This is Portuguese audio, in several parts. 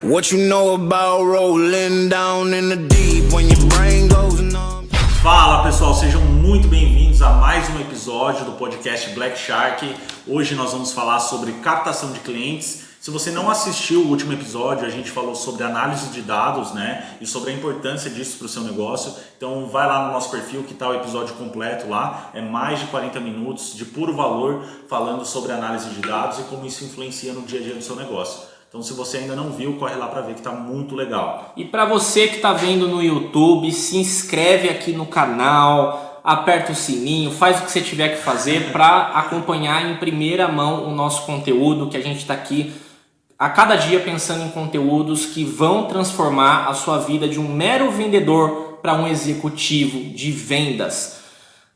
What you know about rolling down in the deep when your brain goes numb? Fala pessoal, sejam muito bem-vindos a mais um episódio do podcast Black Shark. Hoje nós vamos falar sobre captação de clientes. Se você não assistiu o último episódio, a gente falou sobre análise de dados, né? E sobre a importância disso para o seu negócio. Então vai lá no nosso perfil que está o episódio completo lá. É mais de 40 minutos de puro valor falando sobre análise de dados e como isso influencia no dia a dia do seu negócio. Então se você ainda não viu, corre lá para ver que está muito legal. E para você que está vendo no YouTube, se inscreve aqui no canal, aperta o sininho, faz o que você tiver que fazer para acompanhar em primeira mão o nosso conteúdo, que a gente está aqui a cada dia pensando em conteúdos que vão transformar a sua vida de um mero vendedor para um executivo de vendas.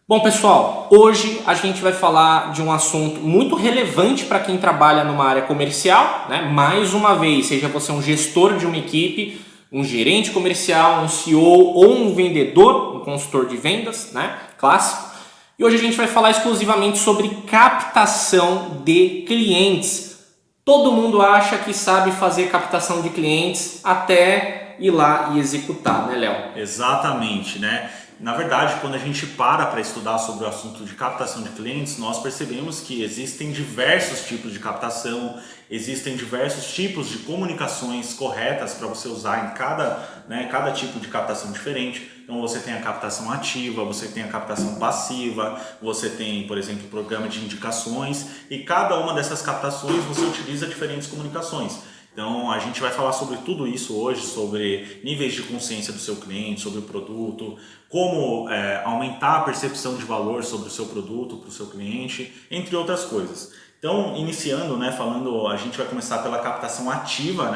Bom pessoal, hoje a gente vai falar de um assunto muito relevante para quem trabalha numa área comercial, né? Mais uma vez, seja você um gestor de uma equipe, um gerente comercial, um CEO ou um vendedor, um consultor de vendas, né? Clássico. E hoje a gente vai falar exclusivamente sobre captação de clientes. Todo mundo acha que sabe fazer captação de clientes até ir lá e executar, né, Léo? Exatamente, né? Na verdade, quando a gente para estudar sobre o assunto de captação de clientes, nós percebemos que existem diversos tipos de captação, existem diversos tipos de comunicações corretas para você usar em cada tipo de captação diferente. Então você tem a captação ativa, você tem a captação passiva, você tem, por exemplo, programa de indicações e cada uma dessas captações você utiliza diferentes comunicações. Então a gente vai falar sobre tudo isso hoje, sobre níveis de consciência do seu cliente, sobre o produto, como aumentar a percepção de valor sobre o seu produto para o seu cliente, entre outras coisas. Então, iniciando, falando, a gente vai começar pela captação ativa,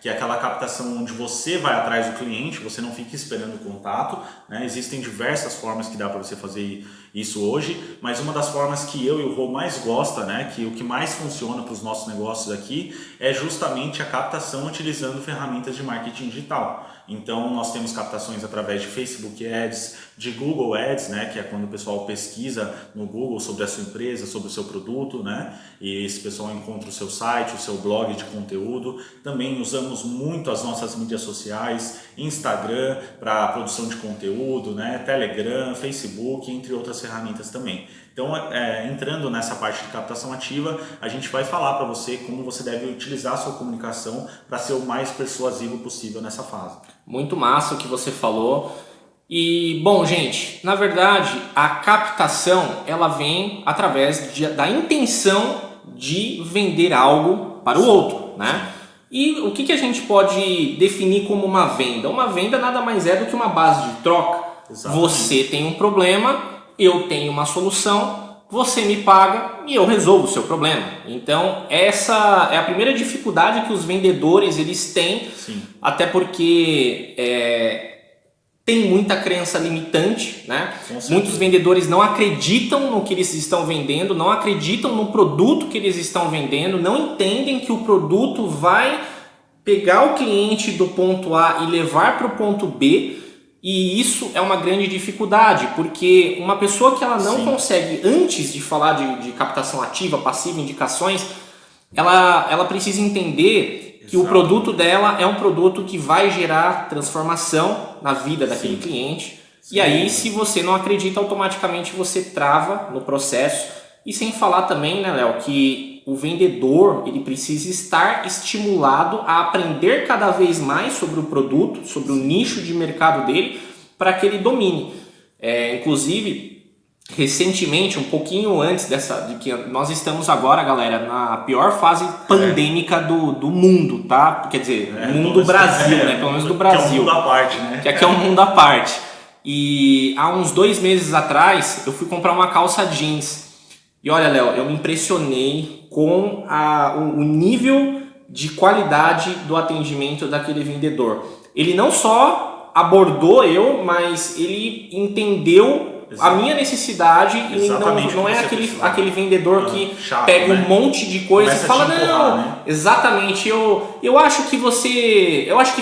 que é aquela captação onde você vai atrás do cliente, você não fica esperando o contato, Existem diversas formas que dá para você fazer isso hoje, mas uma das formas que eu e o Rô mais gosta, que o que mais funciona para os nossos negócios aqui, é justamente a captação utilizando ferramentas de marketing digital. Então, nós temos captações através de Facebook Ads, de Google Ads, que é quando o pessoal pesquisa no Google sobre a sua empresa, sobre o seu produto, E esse pessoal encontra o seu site, o seu blog de conteúdo. Também usamos muito as nossas mídias sociais, Instagram para produção de conteúdo, Telegram, Facebook, entre outras ferramentas também. Então, entrando nessa parte de captação ativa, a gente vai falar para você como você deve utilizar a sua comunicação para ser o mais persuasivo possível nessa fase. Muito massa o que você falou. E, bom, gente, na verdade, a captação ela vem através da intenção de vender algo para o outro, E o que a gente pode definir como uma venda? Uma venda nada mais é do que uma base de troca. Exatamente. Você tem um problema, eu tenho uma solução, você me paga e eu resolvo o seu problema. Então essa é a primeira dificuldade que os vendedores eles têm. Sim. Até porque tem muita crença limitante, Muitos vendedores não acreditam no que eles estão vendendo, não acreditam no produto que eles estão vendendo, não entendem que o produto vai pegar o cliente do ponto A e levar para o ponto B. E isso é uma grande dificuldade, porque uma pessoa que ela não consegue, antes de falar de captação ativa, passiva, indicações, ela precisa entender que o produto dela é um produto que vai gerar transformação na vida daquele cliente. E aí, se você não acredita, automaticamente você trava no processo. E sem falar também, Léo, que o vendedor ele precisa estar estimulado a aprender cada vez mais sobre o produto, sobre o nicho de mercado dele, para que ele domine. Inclusive, recentemente, um pouquinho antes de que nós estamos agora, galera, na pior fase pandêmica do mundo, tá? Quer dizer, mundo Brasil, Pelo menos do Brasil. Que é um mundo à parte, Que aqui é um mundo à parte. E há uns 2 meses atrás, eu fui comprar uma calça jeans. E olha, Léo, eu me impressionei com o nível de qualidade do atendimento daquele vendedor. Ele não só abordou eu, mas ele entendeu a minha necessidade. E não é aquele vendedor que chato, pega um monte de coisa começa e fala, empurrar, exatamente, eu acho que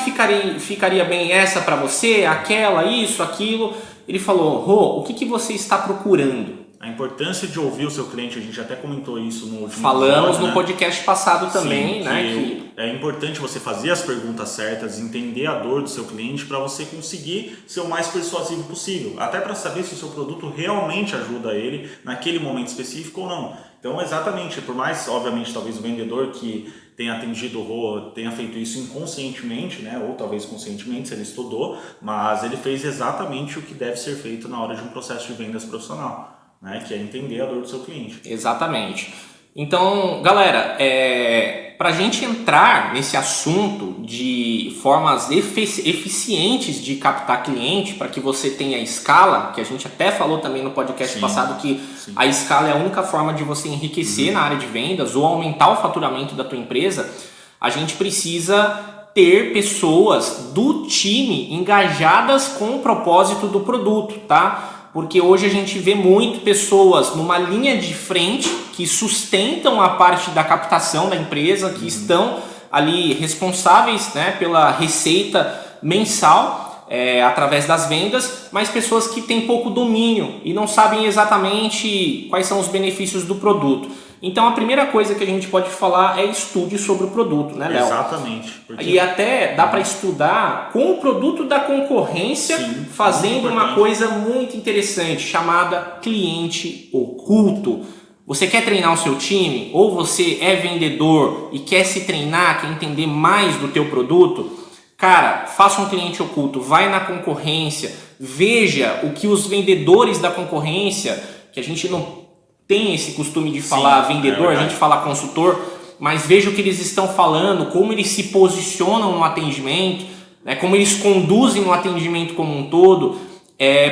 ficaria bem essa para você, aquela, isso, aquilo. Ele falou, Rô, o que você está procurando? A importância de ouvir o seu cliente, a gente até comentou isso no último Falamos episódio, no né? podcast passado também, Sim, né? que é importante você fazer as perguntas certas, entender a dor do seu cliente para você conseguir ser o mais persuasivo possível. Até para saber se o seu produto realmente ajuda ele naquele momento específico ou não. Então, exatamente, por mais, obviamente, talvez o vendedor que tenha atendido o ROA tenha feito isso inconscientemente, né? Ou talvez conscientemente, se ele estudou, mas ele fez exatamente o que deve ser feito na hora de um processo de vendas profissional, né? Que é entender a dor do seu cliente. Exatamente. Então, galera, para a gente entrar nesse assunto de formas eficientes de captar cliente, para que você tenha escala, que a gente até falou também no podcast passado que a escala é a única forma de você enriquecer na área de vendas ou aumentar o faturamento da tua empresa, a gente precisa ter pessoas do time engajadas com o propósito do produto, tá? Porque hoje a gente vê muito pessoas numa linha de frente que sustentam a parte da captação da empresa, que estão ali responsáveis, né, pela receita mensal através das vendas, mas pessoas que têm pouco domínio e não sabem exatamente quais são os benefícios do produto. Então a primeira coisa que a gente pode falar é estude sobre o produto, né, Léo? Exatamente. Porque... E até dá para estudar com o produto da concorrência, fazendo uma coisa muito interessante chamada cliente oculto. Você quer treinar o seu time? Ou você é vendedor e quer se treinar, quer entender mais do teu produto? Cara, faça um cliente oculto, vai na concorrência, veja o que os vendedores da concorrência, que a gente não tem esse costume de falar vendedor, a gente fala consultor, mas veja o que eles estão falando, como eles se posicionam no atendimento, né, como eles conduzem o atendimento como um todo,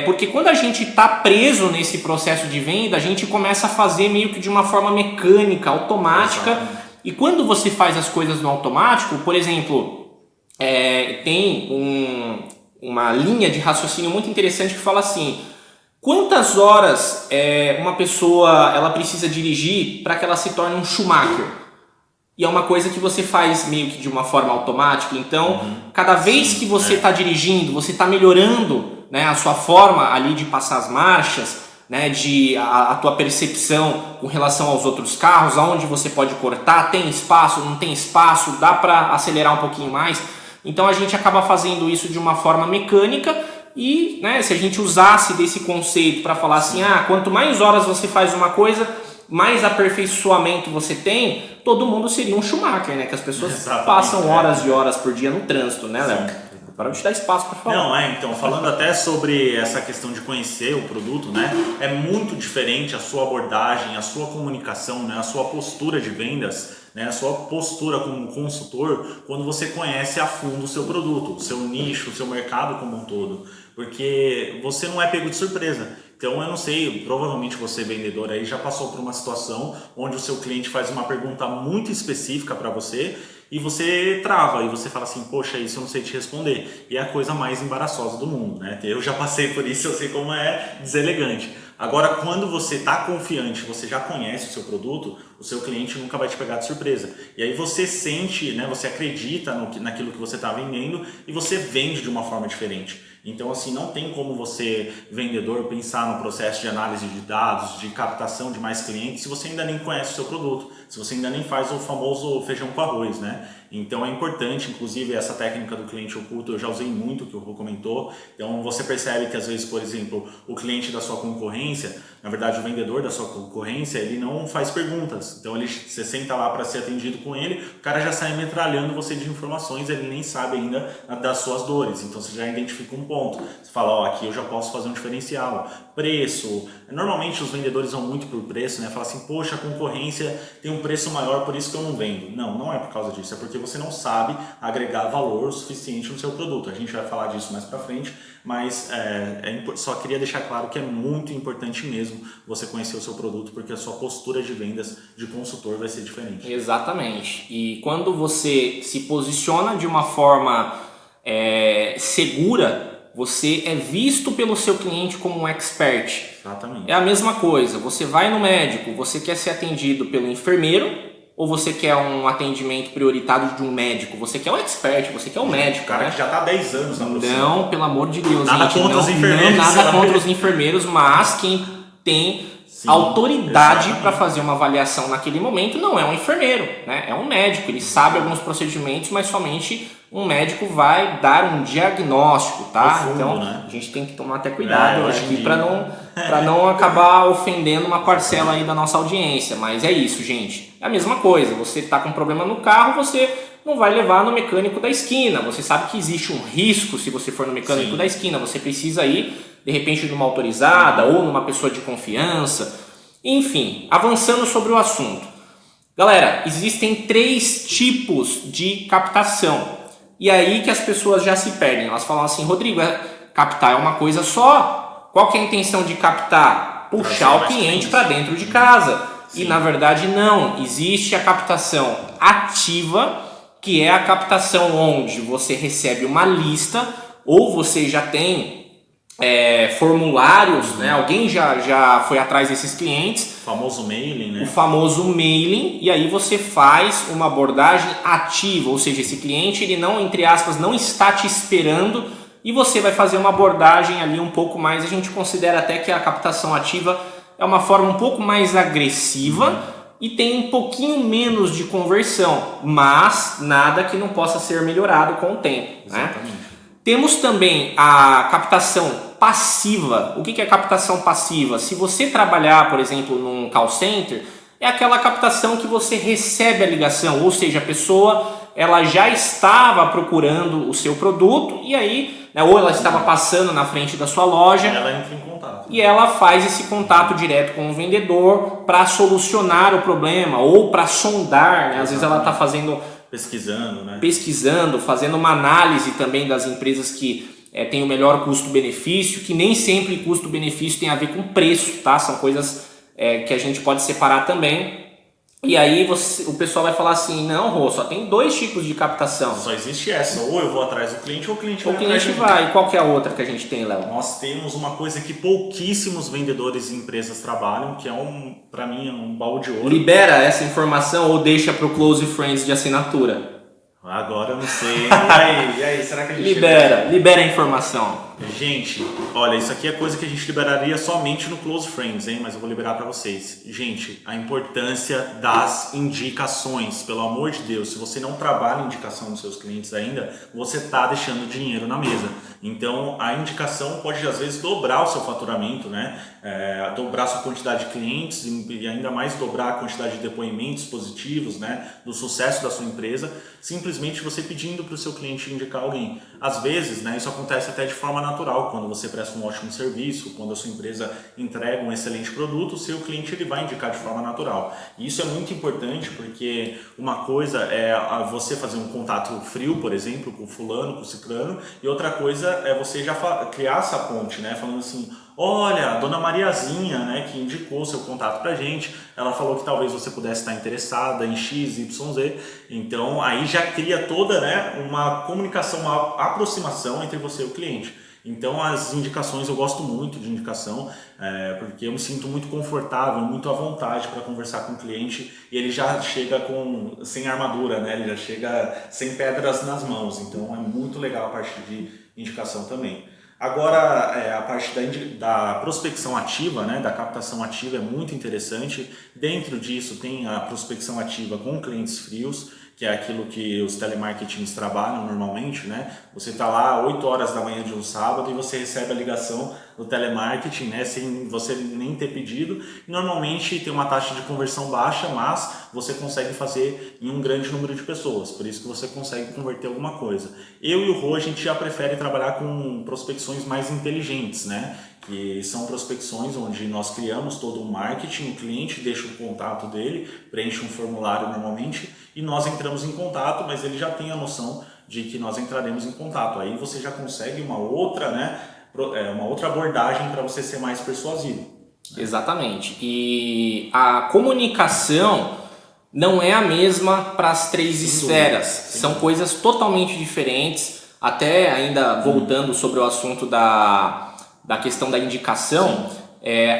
porque quando a gente está preso nesse processo de venda, a gente começa a fazer meio que de uma forma mecânica, automática. Exatamente. E quando você faz as coisas no automático, por exemplo, tem uma linha de raciocínio muito interessante que fala assim: quantas horas uma pessoa ela precisa dirigir para que ela se torne um Schumacher? E é uma coisa que você faz meio que de uma forma automática. Então, cada vez que você está dirigindo, você está melhorando, né, a sua forma ali de passar as marchas, né, a tua percepção com relação aos outros carros, aonde você pode cortar, tem espaço, não tem espaço, dá para acelerar um pouquinho mais. Então a gente acaba fazendo isso de uma forma mecânica. E, né, se a gente usasse desse conceito para falar assim, quanto mais horas você faz uma coisa, mais aperfeiçoamento você tem, todo mundo seria um Schumacher, né? Que as pessoas passam horas e horas por dia no trânsito, né, Léo? Para te dar espaço para falar. Não, então, falando até sobre essa questão de conhecer o produto, né? É muito diferente a sua abordagem, a sua comunicação, né, a sua postura de vendas, né, a sua postura como consultor, quando você conhece a fundo o seu produto, o seu nicho, o seu mercado como um todo. Porque você não é pego de surpresa. Então eu não sei, provavelmente você vendedor aí já passou por uma situação onde o seu cliente faz uma pergunta muito específica para você e você trava e você fala assim, poxa, isso eu não sei te responder. E é a coisa mais embaraçosa do mundo, né? Eu já passei por isso, eu sei como é deselegante. Agora, quando você está confiante, você já conhece o seu produto, o seu cliente nunca vai te pegar de surpresa. E aí você sente, né, você acredita naquilo que você está vendendo e você vende de uma forma diferente. Então, assim, não tem como você, vendedor, pensar no processo de análise de dados, de captação de mais clientes, se você ainda nem conhece o seu produto, se você ainda nem faz o famoso feijão com arroz, né? Então é importante, inclusive, essa técnica do cliente oculto, eu já usei muito, que o Rô comentou. Então você percebe que às vezes, por exemplo, o cliente da sua concorrência, na verdade o vendedor da sua concorrência, ele não faz perguntas. Então você senta lá para ser atendido com ele, o cara já sai metralhando você de informações, ele nem sabe ainda das suas dores. Então você já identifica um ponto. Você fala, ó, aqui eu já posso fazer um diferencial. Preço. Normalmente os vendedores vão muito por preço, né? Fala assim, poxa, a concorrência tem um preço maior, por isso que eu não vendo. Não, não é por causa disso, é porque você não sabe agregar valor suficiente no seu produto. A gente vai falar disso mais pra frente, mas só queria deixar claro que é muito importante mesmo você conhecer o seu produto, porque a sua postura de vendas de consultor vai ser diferente. Exatamente. E quando você se posiciona de uma forma segura, você é visto pelo seu cliente como um expert. Exatamente. É a mesma coisa, você vai no médico, você quer ser atendido pelo enfermeiro ou você quer um atendimento prioritário de um médico? Você quer um expert, você quer um médico. O cara, né? que já está há 10 anos na profissão. Não, pelo amor de Deus. Nada gente, contra não, os enfermeiros. Não, nada contra os enfermeiros, mas quem tem A autoridade exatamente. para fazer uma avaliação naquele momento não é um enfermeiro, né? É um médico. Ele sabe alguns procedimentos, mas somente um médico vai dar um diagnóstico, tá? Profundo, então né? a gente tem que tomar até cuidado hoje em aqui dia. para não acabar ofendendo uma parcela aí da nossa audiência. Mas é isso, gente. É a mesma coisa. Você está com um problema no carro, você não vai levar no mecânico da esquina. Você sabe que existe um risco se você for no mecânico Sim. da esquina. Você precisa ir, de repente, numa autorizada ou numa pessoa de confiança. Enfim, avançando sobre o assunto. Galera, existem 3 tipos de captação. E aí que as pessoas já se perdem. Elas falam assim, Rodrigo, captar é uma coisa só? Qual que é a intenção de captar? Puxar o cliente para dentro de casa. Sim. E na verdade não. Existe a captação ativa, que é a captação onde você recebe uma lista ou você já tem formulários, né? Alguém já foi atrás desses clientes. O famoso mailing, né? O famoso mailing, e aí você faz uma abordagem ativa, ou seja, esse cliente ele não, entre aspas, não está te esperando e você vai fazer uma abordagem ali um pouco mais, a gente considera até que a captação ativa é uma forma um pouco mais agressiva e tem um pouquinho menos de conversão, mas nada que não possa ser melhorado com o tempo. Exatamente. Né? Temos também a captação passiva. O que é captação passiva? Se você trabalhar, por exemplo, num call center, é aquela captação que você recebe a ligação, ou seja, a pessoa ela já estava procurando o seu produto e aí, né, ou ela estava passando na frente da sua loja. Ela entra em contato. E ela faz esse contato direto com o vendedor para solucionar o problema ou para sondar, né? Às vezes ela está fazendo... pesquisando, fazendo uma análise também das empresas que têm o melhor custo-benefício, que nem sempre custo-benefício tem a ver com preço, tá? São coisas que a gente pode separar também. E aí o pessoal vai falar assim, não, Rô, só tem 2 tipos de captação. Só existe essa, ou eu vou atrás do cliente ou o cliente vai O cliente vai. E qual que é a outra que a gente tem, Léo? Nós temos uma coisa que pouquíssimos vendedores e empresas trabalham, que para mim, é um balde de ouro. Libera essa informação ou deixa para o Close Friends de assinatura? Agora eu não sei. E aí, será que a gente... Libera a informação. Gente, olha, isso aqui é coisa que a gente liberaria somente no Close Friends, hein? Mas eu vou liberar para vocês. Gente, a importância das indicações, pelo amor de Deus. Se você não trabalha indicação dos seus clientes ainda, você está deixando dinheiro na mesa. Então, a indicação pode, às vezes, dobrar o seu faturamento, né? Dobrar a sua quantidade de clientes e ainda mais dobrar a quantidade de depoimentos positivos, né? Do sucesso da sua empresa, simplesmente você pedindo para o seu cliente indicar alguém. Às vezes, né, isso acontece até de forma natural, quando você presta um ótimo serviço, quando a sua empresa entrega um excelente produto, o seu cliente ele vai indicar de forma natural. E isso é muito importante porque uma coisa é você fazer um contato frio, por exemplo, com o fulano, com o ciclano, e outra coisa é você já criar essa ponte, né, falando assim, olha, a dona Mariazinha, né, que indicou seu contato pra gente, ela falou que talvez você pudesse estar interessada em X, Y, Z. Então, aí já cria toda, né, uma comunicação, uma aproximação entre você e o cliente. Então, as indicações, eu gosto muito de indicação, porque eu me sinto muito confortável, muito à vontade para conversar com o cliente e ele já chega sem armadura, né, ele já chega sem pedras nas mãos. Então, é muito legal a parte de indicação também. Agora, a parte da prospecção ativa, né, da captação ativa é muito interessante. Dentro disso tem a prospecção ativa com clientes frios, que é aquilo que os telemarketings trabalham normalmente, né? Você está lá 8 horas da manhã de um sábado e você recebe a ligação do telemarketing, né, sem você nem ter pedido. E normalmente tem uma taxa de conversão baixa, mas você consegue fazer em um grande número de pessoas, por isso que você consegue converter alguma coisa. Eu e o Rô, a gente já prefere trabalhar com prospecções mais inteligentes, né? Que são prospecções onde nós criamos todo um marketing, o cliente deixa o contato dele, preenche um formulário normalmente e nós entramos em contato, mas ele já tem a noção de que nós entraremos em contato. Aí você já consegue uma outra, né, uma outra abordagem para você ser mais persuasivo. Exatamente. E a comunicação não é a mesma para as 3 esferas. São coisas totalmente diferentes. Até ainda voltando sobre o assunto da questão da indicação,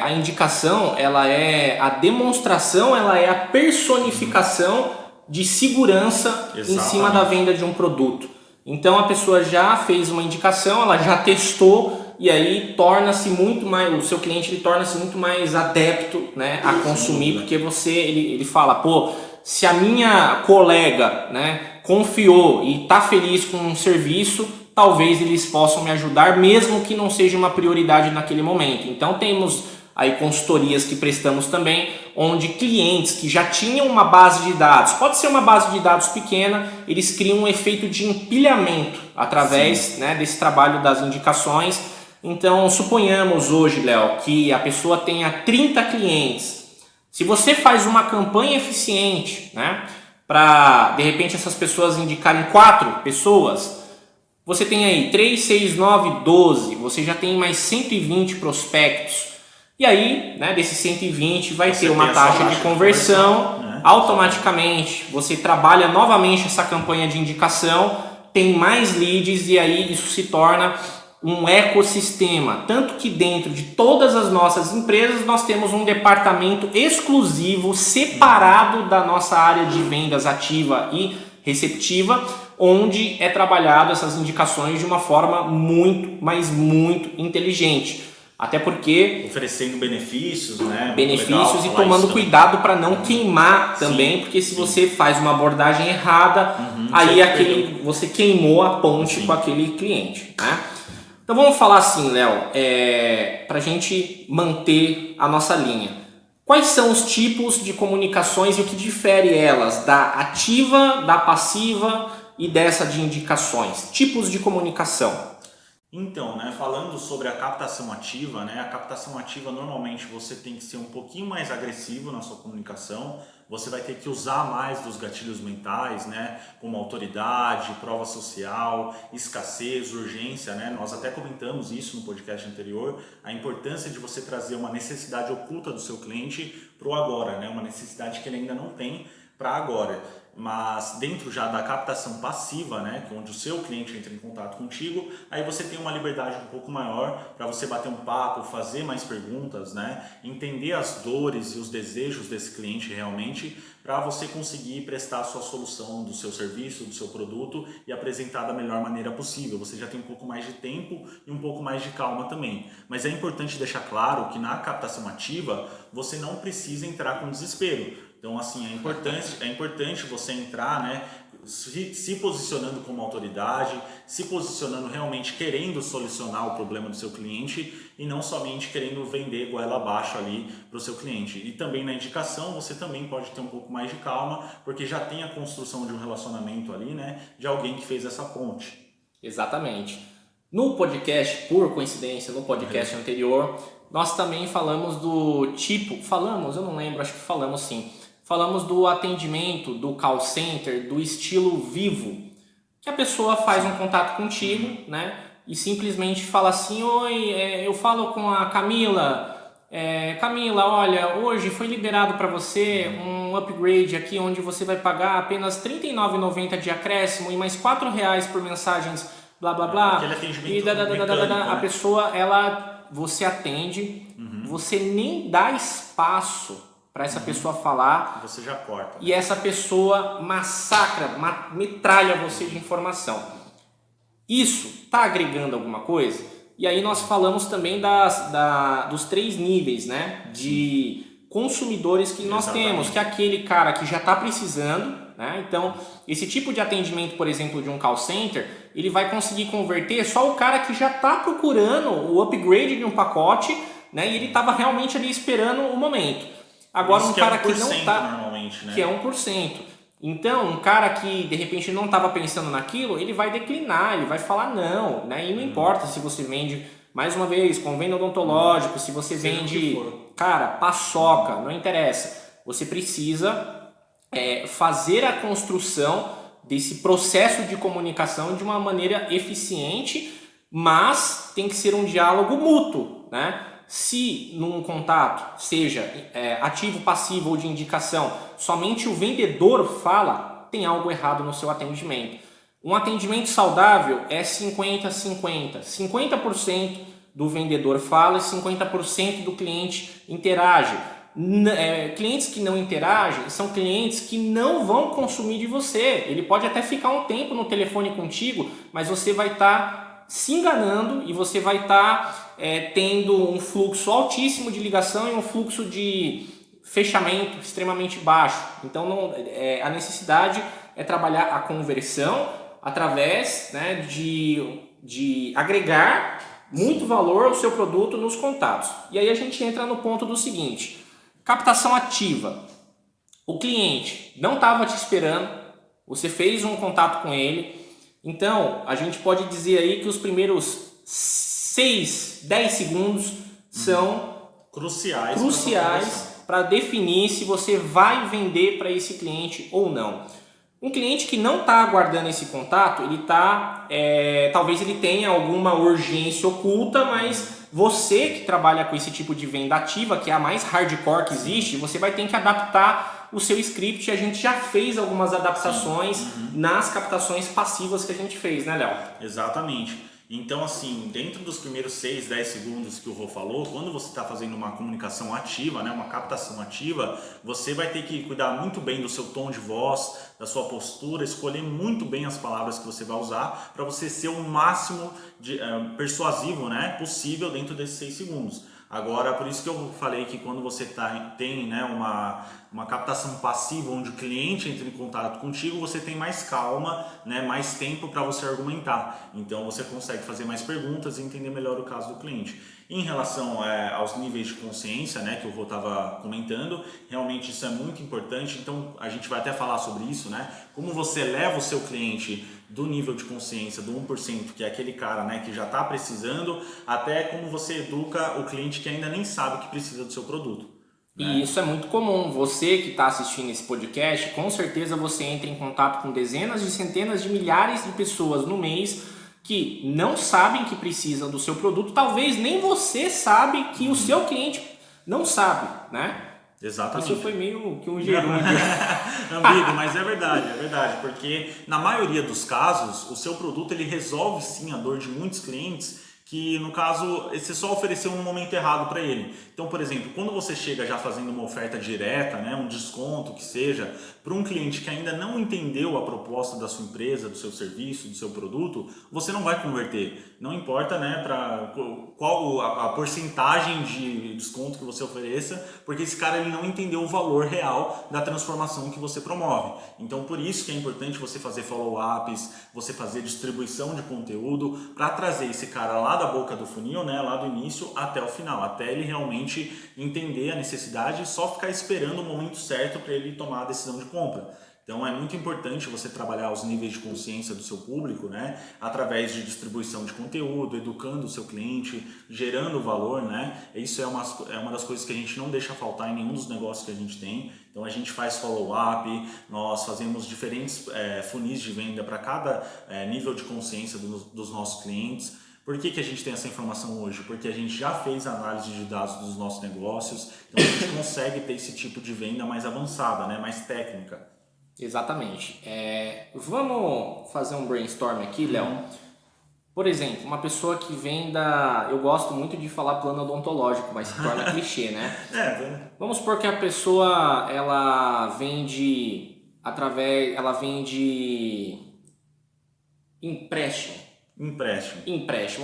a indicação ela é a demonstração, ela é a personificação de segurança em cima da venda de um produto. Então a pessoa já fez uma indicação, ela já testou e aí torna-se muito mais, o seu cliente ele torna-se muito mais adepto, né, a consumir, porque ele fala, pô, se a minha colega, né, confiou e está feliz com um serviço, talvez eles possam me ajudar, mesmo que não seja uma prioridade naquele momento. Então temos aí consultorias que prestamos também, onde clientes que já tinham uma base de dados, pode ser uma base de dados pequena, eles criam um efeito de empilhamento através, né, desse trabalho das indicações. Então suponhamos hoje, Léo, que a pessoa tenha 30 clientes. Se você faz uma campanha eficiente, né, para de repente essas pessoas indicarem 4 pessoas, você tem aí 3, 6, 9, 12, você já tem mais 120 prospectos. E aí, né, desses 120 vai ter uma taxa de conversão, né? Automaticamente você trabalha novamente essa campanha de indicação, tem mais leads e aí isso se torna um ecossistema. Tanto que dentro de todas as nossas empresas nós temos um departamento exclusivo, separado da nossa área de vendas ativa e receptiva, onde é trabalhado essas indicações de uma forma muito, mas muito inteligente. Até porque oferecendo benefícios, né? Benefícios e tomando cuidado para não queimar também, porque se você faz uma abordagem errada, aí você queimou a ponte com aquele cliente, né? Então vamos falar assim, Léo, para a gente manter a nossa linha. Quais são os tipos de comunicações e o que difere elas da ativa, da passiva e dessa de indicações? Tipos de comunicação. Então, né, falando sobre a captação ativa, né, a captação ativa normalmente você tem que ser um pouquinho mais agressivo na sua comunicação, você vai ter que usar mais dos gatilhos mentais, né, como autoridade, prova social, escassez, urgência, né, nós até comentamos isso no podcast anterior, a importância de você trazer uma necessidade oculta do seu cliente para o agora, né, uma necessidade que ele ainda não tem para agora. Mas dentro já da captação passiva, né, que é onde o seu cliente entra em contato contigo, aí você tem uma liberdade um pouco maior para você bater um papo, fazer mais perguntas, né, entender as dores e os desejos desse cliente realmente, para você conseguir prestar a sua solução do seu serviço, do seu produto e apresentar da melhor maneira possível. Você já tem um pouco mais de tempo e um pouco mais de calma também. Mas é importante deixar claro que na captação ativa você não precisa entrar com desespero. Então, assim, é importante você entrar, né, se posicionando como autoridade, se posicionando realmente querendo solucionar o problema do seu cliente e não somente querendo vender goela abaixo ali para o seu cliente. E também na indicação você também pode ter um pouco mais de calma, porque já tem a construção de um relacionamento ali, né, de alguém que fez essa ponte. Exatamente. No podcast, por coincidência, no podcast anterior, nós também falamos do tipo... Falamos? Eu não lembro, acho que falamos sim. Falamos do atendimento, do call center, do estilo vivo, que a pessoa faz um contato contigo, né? E simplesmente fala assim, oi, eu falo com a Camila, Camila, olha, hoje foi liberado para você um upgrade aqui, onde você vai pagar apenas R$ 39,90 de acréscimo e mais R$4 por mensagens, blá blá blá. Aquele atendimento e mecânico, a né? pessoa, você atende, você nem dá espaço para essa pessoa falar, Você já corta. Né? E essa pessoa massacra, metralha você de informação. Isso está agregando alguma coisa? E aí nós falamos também dos 3 níveis, né, de consumidores que nós temos, que é aquele cara que já está precisando, né? Então, esse tipo de atendimento, por exemplo, de um call center, ele vai conseguir converter só o cara que já está procurando o upgrade de um pacote, né, e ele estava realmente ali esperando o momento. Agora um cara que não está, normalmente, né? que é 1%. Então, um cara que de repente não estava pensando naquilo, ele vai declinar, ele vai falar não, né? E não importa se você vende, mais uma vez, convênio odontológico, se você vende, cara, paçoca, não interessa. Você precisa fazer a construção desse processo de comunicação de uma maneira eficiente, mas tem que ser um diálogo mútuo, né? Se num contato, seja ativo, passivo ou de indicação, somente o vendedor fala, tem algo errado no seu atendimento. Um atendimento saudável é 50-50. 50% do vendedor fala e 50% do cliente interage. Clientes que não interagem são clientes que não vão consumir de você. Ele pode até ficar um tempo no telefone contigo, mas você vai estar se enganando e você vai estar tendo um fluxo altíssimo de ligação e um fluxo de fechamento extremamente baixo. Então a necessidade é trabalhar a conversão através, né, de agregar muito valor ao seu produto nos contatos. E aí a gente entra no ponto do seguinte: captação ativa. O cliente não estava te esperando, você fez um contato com ele, então a gente pode dizer aí que os primeiros 6, 10 segundos são cruciais para definir se você vai vender para esse cliente ou não. Um cliente que não está aguardando esse contato, ele talvez ele tenha alguma urgência oculta, mas você que trabalha com esse tipo de venda ativa, que é a mais hardcore que existe, você vai ter que adaptar o seu script. A gente já fez algumas adaptações nas captações passivas que a gente fez, né, Léo? Exatamente. Então, assim, dentro dos primeiros 6, 10 segundos que o Rô falou, quando você está fazendo uma comunicação ativa, né, uma captação ativa, você vai ter que cuidar muito bem do seu tom de voz, da sua postura, escolher muito bem as palavras que você vai usar para você ser o máximo persuasivo, né, possível dentro desses 6 segundos. Agora, por isso que eu falei que quando você tem, né, uma captação passiva, onde o cliente entra em contato contigo, você tem mais calma, né, mais tempo para você argumentar. Então você consegue fazer mais perguntas e entender melhor o caso do cliente. Em relação aos níveis de consciência, né, que o Rô estava comentando, realmente isso é muito importante. Então a gente vai até falar sobre isso, né? Como você leva o seu cliente do nível de consciência do 1%, que é aquele cara, né, que já está precisando, até como você educa o cliente que ainda nem sabe que precisa do seu produto. E isso é muito comum. Você que está assistindo esse podcast, com certeza você entra em contato com dezenas de centenas de milhares de pessoas no mês que não sabem que precisam do seu produto. Talvez nem você sabe que o seu cliente não sabe, né? Exatamente. Isso foi meio que um gerúndio. Amigo, mas é verdade, porque na maioria dos casos, o seu produto ele resolve sim a dor de muitos clientes que, no caso, você só ofereceu no momento errado para ele. Então, por exemplo, quando você chega já fazendo uma oferta direta, né, um desconto que seja, para um cliente que ainda não entendeu a proposta da sua empresa, do seu serviço, do seu produto, você não vai converter. Não importa, né, qual a porcentagem de desconto que você ofereça, porque esse cara ele não entendeu o valor real da transformação que você promove. Então, por isso que é importante você fazer follow-ups, você fazer distribuição de conteúdo, para trazer esse cara lá da boca do funil, né, lá do início até o final, até ele realmente entender a necessidade e só ficar esperando o momento certo para ele tomar a decisão de compra. Então é muito importante você trabalhar os níveis de consciência do seu público, né, através de distribuição de conteúdo, educando o seu cliente, gerando valor, né? Isso é uma das coisas que a gente não deixa faltar em nenhum dos negócios que a gente tem. Então a gente faz follow-up, nós fazemos diferentes funis de venda para cada nível de consciência dos nossos clientes. Por que a gente tem essa informação hoje? Porque a gente já fez análise de dados dos nossos negócios, então a gente consegue ter esse tipo de venda mais avançada, né? Mais técnica. Exatamente. Vamos fazer um brainstorm aqui, Léo. Por exemplo, uma pessoa que venda... Eu gosto muito de falar plano odontológico, mas se torna clichê, né? Vamos supor que a pessoa ela vende empréstimo,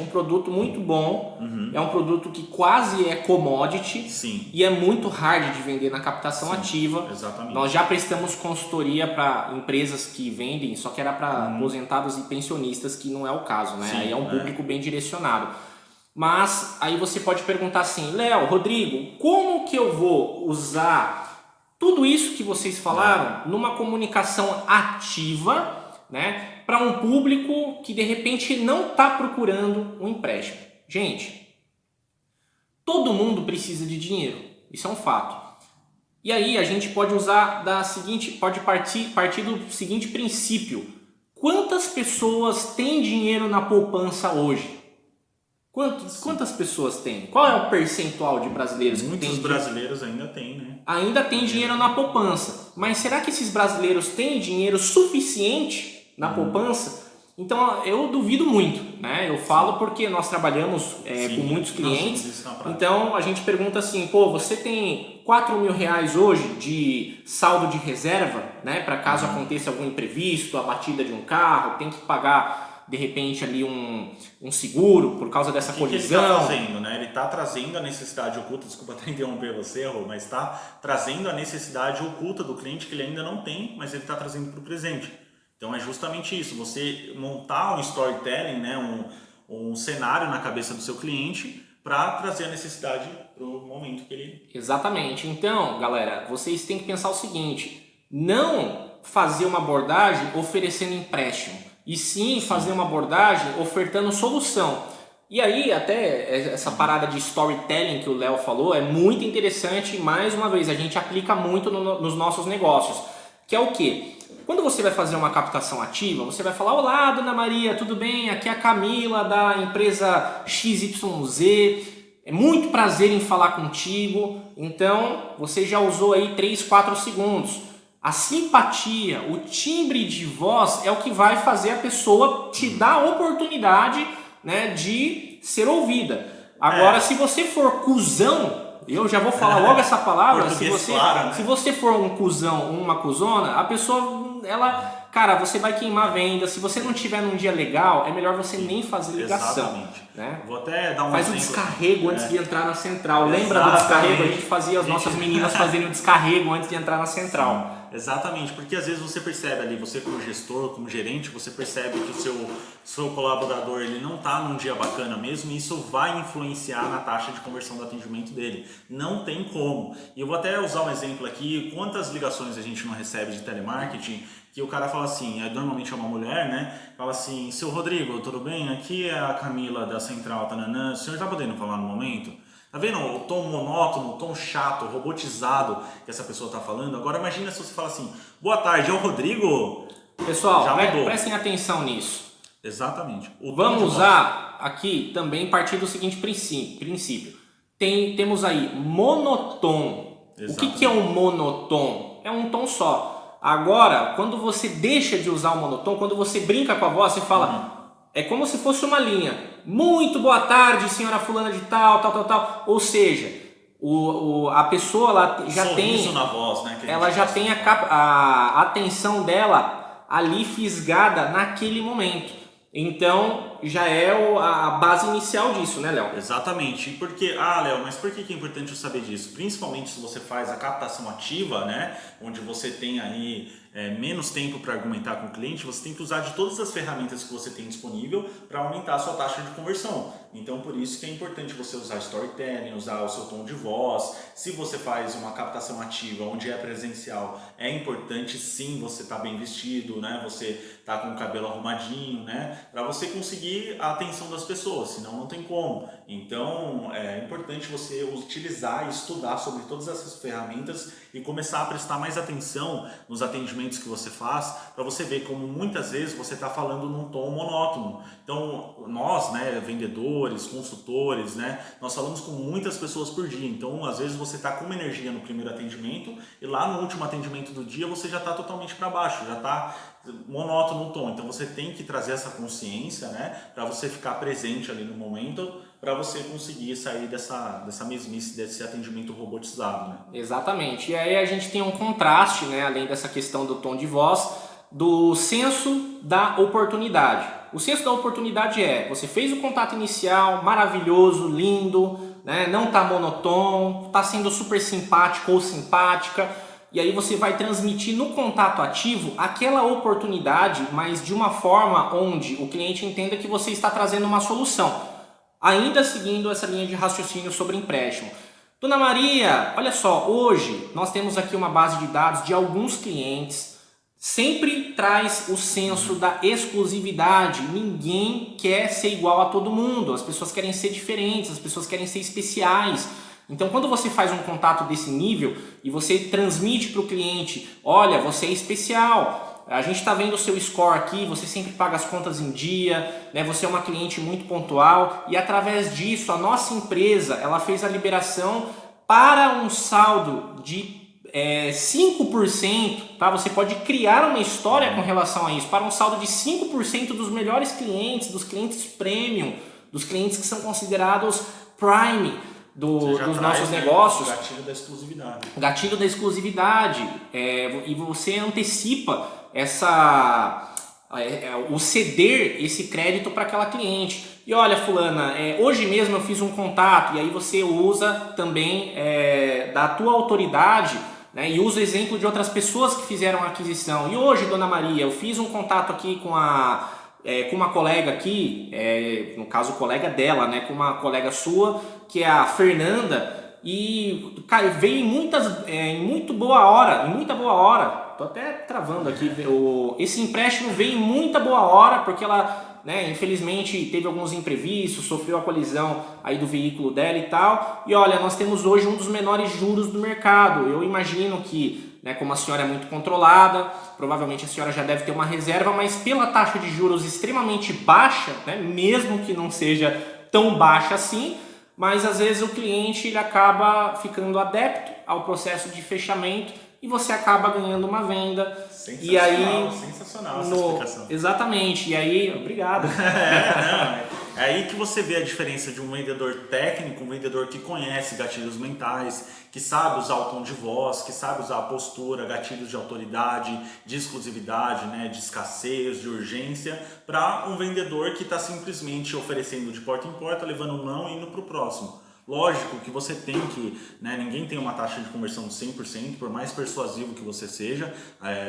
um produto muito bom, é um produto que quase é commodity. Sim. E é muito hard de vender na captação ativa. Exatamente. Nós já prestamos consultoria para empresas que vendem, só que era para aposentados e pensionistas, que não é o caso, né? Sim, aí é um público bem direcionado. Mas aí você pode perguntar assim, Léo, Rodrigo, como que eu vou usar tudo isso que vocês falaram numa comunicação ativa, né, para um público que de repente não está procurando um empréstimo? Gente, todo mundo precisa de dinheiro, isso é um fato. E aí a gente pode usar pode partir do seguinte princípio: quantas pessoas têm dinheiro na poupança hoje? Quantas pessoas têm? Qual é o percentual de brasileiros que Muitos brasileiros ainda têm, né? Ainda tem dinheiro na poupança. Mas será que esses brasileiros têm dinheiro suficiente na poupança? Então eu duvido muito, né? Eu falo porque nós trabalhamos com muitos clientes. Então a gente pergunta assim, você tem R$4.000 hoje de saldo de reserva, né? Para caso aconteça algum imprevisto, a batida de um carro, tem que pagar de repente ali um seguro por causa dessa O que colisão. ele está fazendo, né? Ele está trazendo a necessidade oculta, desculpa até interromper você, Rô, mas está trazendo a necessidade oculta do cliente que ele ainda não tem, mas ele está trazendo para o presente. Então é justamente isso, você montar um storytelling, né? um cenário na cabeça do seu cliente para trazer a necessidade para o momento que ele... Exatamente. Então, galera, vocês têm que pensar o seguinte, não fazer uma abordagem oferecendo empréstimo, e sim fazer uma abordagem ofertando solução. E aí, até essa parada de storytelling que o Léo falou é muito interessante, e mais uma vez, a gente aplica muito nos nossos negócios, que é o quê? Quando você vai fazer uma captação ativa, você vai falar: olá, dona Maria, tudo bem? Aqui é a Camila da empresa XYZ, é muito prazer em falar contigo. Então, você já usou aí 3, 4 segundos. A simpatia, o timbre de voz é o que vai fazer a pessoa te dar a oportunidade, né, de ser ouvida. Agora, se você for cuzão, eu já vou falar logo essa palavra, se você for um cuzão, uma cuzona, a pessoa, ela, cara, você vai queimar a venda. Se você não tiver num dia legal, é melhor você nem fazer ligação. Exatamente. Né? Vou até dar um Faz o exemplo. descarrego antes de entrar na central. Lembra do descarrego? A gente fazia as nossas meninas fazerem o descarrego antes de entrar na central. Exatamente, porque às vezes você percebe ali, você como gestor, como gerente, você percebe que o seu colaborador ele não está num dia bacana mesmo, e isso vai influenciar na taxa de conversão do atendimento dele. Não tem como. E eu vou até usar um exemplo aqui, quantas ligações a gente não recebe de telemarketing, que o cara fala assim, normalmente é uma mulher, né? Fala assim: seu Rodrigo, tudo bem? Aqui é a Camila da Central, tananã. O senhor está podendo falar no momento? Tá vendo o tom monótono, o tom chato, robotizado que essa pessoa está falando? Agora imagina se você fala assim: boa tarde, é o Rodrigo? Pessoal, já mudou. Prestem atenção nisso. Exatamente. Vamos usar aqui também partir do seguinte princípio. Temos aí monotom. Exatamente. O que é um monotom? É um tom só. Agora, quando você deixa de usar o monotom, quando você brinca com a voz, você fala... É como se fosse uma linha. Muito boa tarde, senhora fulana de tal. Ou seja, a pessoa ela já sorriso tem... na voz, né? Ela já tem a atenção dela ali fisgada naquele momento. Então, já é a base inicial disso, né, Léo? Exatamente. E por que, Léo, mas por que é importante eu saber disso? Principalmente se você faz a captação ativa, né? Onde você tem aí menos tempo para argumentar com o cliente, você tem que usar de todas as ferramentas que você tem disponível para aumentar a sua taxa de conversão. Então, por isso que é importante você usar storytelling, usar o seu tom de voz. Se você faz uma captação ativa, onde é presencial, é importante sim você estar bem vestido, né? Você tá com o cabelo arrumadinho, né? Para você conseguir a atenção das pessoas, senão não tem como. Então, é importante você utilizar e estudar sobre todas essas ferramentas e começar a prestar mais atenção nos atendimentos que você faz, para você ver como muitas vezes você está falando num tom monótono. Então, nós, né, vendedores, consultores, né, nós falamos com muitas pessoas por dia. Então, às vezes você está com uma energia no primeiro atendimento e lá no último atendimento do dia você já está totalmente para baixo, já está monótono o tom. Então, você tem que trazer essa consciência, né, para você ficar presente ali no momento, para você conseguir sair dessa mesmice, desse atendimento robotizado, né? Exatamente. E aí a gente tem um contraste, né, além dessa questão do tom de voz, do senso da oportunidade. O senso da oportunidade você fez o contato inicial, maravilhoso, lindo, né, não está monotônico, está sendo super simpático ou simpática, e aí você vai transmitir no contato ativo aquela oportunidade, mas de uma forma onde o cliente entenda que você está trazendo uma solução. Ainda seguindo essa linha de raciocínio sobre empréstimo. Dona Maria, olha só, hoje nós temos aqui uma base de dados de alguns clientes, sempre traz o senso da exclusividade. Ninguém quer ser igual a todo mundo, as pessoas querem ser diferentes, as pessoas querem ser especiais. Então, quando você faz um contato desse nível e você transmite para o cliente, olha, você é especial, a gente está vendo o seu score aqui, você sempre paga as contas em dia, né? Você é uma cliente muito pontual, e através disso a nossa empresa ela fez a liberação para um saldo de 5%, tá? Você pode criar uma história com relação a isso, para um saldo de 5% dos melhores clientes, dos clientes premium, dos clientes que são considerados prime dos nossos negócios. Gatilho da exclusividade. Gatilho da exclusividade. E você antecipa essa o ceder esse crédito para aquela cliente. E olha, fulana, hoje mesmo eu fiz um contato, e aí você usa também da tua autoridade, né, e usa o exemplo de outras pessoas que fizeram a aquisição. E hoje, dona Maria, eu fiz um contato aqui com uma colega aqui, no caso colega dela, né, com uma colega sua, que é a Fernanda, e cara, veio em muita boa hora, tô até travando aqui, esse empréstimo veio em muita boa hora, porque ela, né, infelizmente teve alguns imprevistos, sofreu a colisão aí do veículo dela e tal, e olha, nós temos hoje um dos menores juros do mercado. Eu imagino que, né, como a senhora é muito controlada, provavelmente a senhora já deve ter uma reserva, mas pela taxa de juros extremamente baixa, né, mesmo que não seja tão baixa assim, mas às vezes o cliente ele acaba ficando adepto ao processo de fechamento e você acaba ganhando uma venda. Sensacional, e aí, sensacional essa explicação. Exatamente, e aí, obrigado. É aí que você vê a diferença de um vendedor técnico, um vendedor que conhece gatilhos mentais, que sabe usar o tom de voz, que sabe usar a postura, gatilhos de autoridade, de exclusividade, né, de escassez, de urgência, para um vendedor que está simplesmente oferecendo de porta em porta, levando um não e indo para o próximo. Lógico que você tem que, né, ninguém tem uma taxa de conversão de 100%, por mais persuasivo que você seja,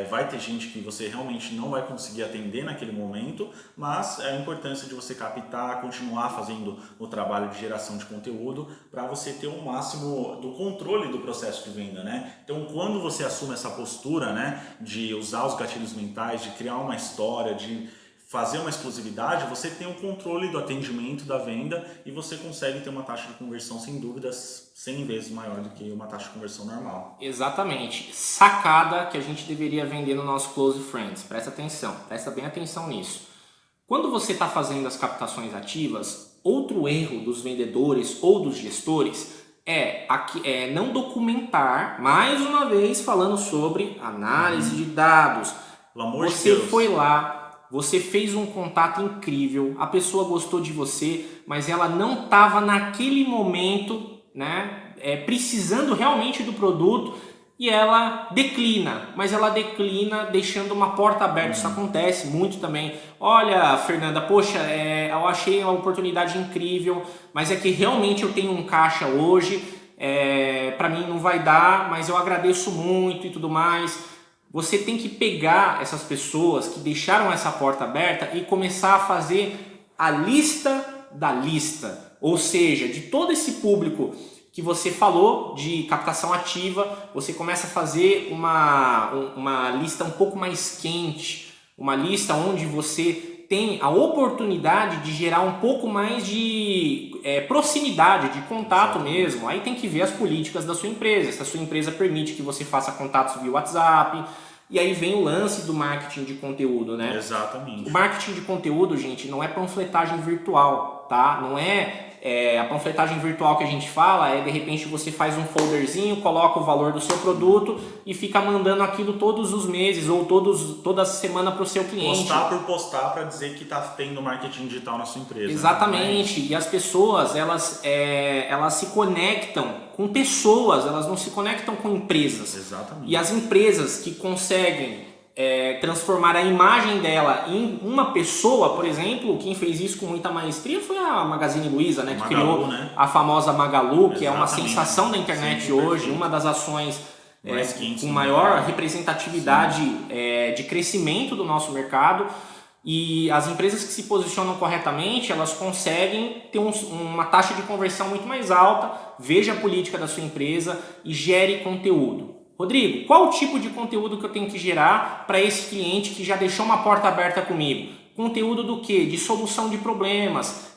vai ter gente que você realmente não vai conseguir atender naquele momento, mas é a importância de você captar, continuar fazendo o trabalho de geração de conteúdo para você ter o máximo do controle do processo de venda, né? Então, quando você assume essa postura, né, de usar os gatilhos mentais, de criar uma história, de fazer uma exclusividade, você tem o controle do atendimento da venda e você consegue ter uma taxa de conversão, sem dúvidas, 100 vezes maior do que uma taxa de conversão normal. Exatamente. Sacada que a gente deveria vender no nosso Close Friends. Presta atenção, presta bem atenção nisso. Quando você está fazendo as captações ativas, outro erro dos vendedores ou dos gestores é não documentar, mais uma vez falando sobre análise de dados. Pelo amor de Você Deus. foi lá, você fez um contato incrível, a pessoa gostou de você, mas ela não estava naquele momento, né, precisando realmente do produto e ela declina, mas ela declina deixando uma porta aberta. Isso acontece muito também. Olha, Fernanda, poxa, eu achei a oportunidade incrível, mas é que realmente eu tenho um caixa hoje, para mim não vai dar, mas eu agradeço muito e tudo mais. Você tem que pegar essas pessoas que deixaram essa porta aberta e começar a fazer a lista da lista. Ou seja, de todo esse público que você falou de captação ativa, você começa a fazer uma lista um pouco mais quente. Uma lista onde você tem a oportunidade de gerar um pouco mais de proximidade, de contato mesmo. Aí tem que ver as políticas da sua empresa. Se a sua empresa permite que você faça contatos via WhatsApp. E aí vem o lance do marketing de conteúdo, né? Exatamente. O marketing de conteúdo, gente, não é panfletagem virtual, tá? Não a panfletagem virtual que a gente fala de repente você faz um folderzinho, coloca o valor do seu produto e fica mandando aquilo todos os meses ou toda semana para o seu cliente. Postar por postar para dizer que está tendo marketing digital na sua empresa. Exatamente. Né? E as pessoas, elas se conectam com pessoas, elas não se conectam com empresas. Exatamente. E as empresas que conseguem transformar a imagem dela em uma pessoa, por exemplo, quem fez isso com muita maestria foi a Magazine Luiza, né, que criou, né, a famosa Magalu, que é uma sensação da internet hoje, uma das ações com maior representatividade de crescimento do nosso mercado. E as empresas que se posicionam corretamente, elas conseguem ter uma taxa de conversão muito mais alta. Veja a política da sua empresa e gere conteúdo. Rodrigo, qual o tipo de conteúdo que eu tenho que gerar para esse cliente que já deixou uma porta aberta comigo? Conteúdo do quê? De solução de problemas.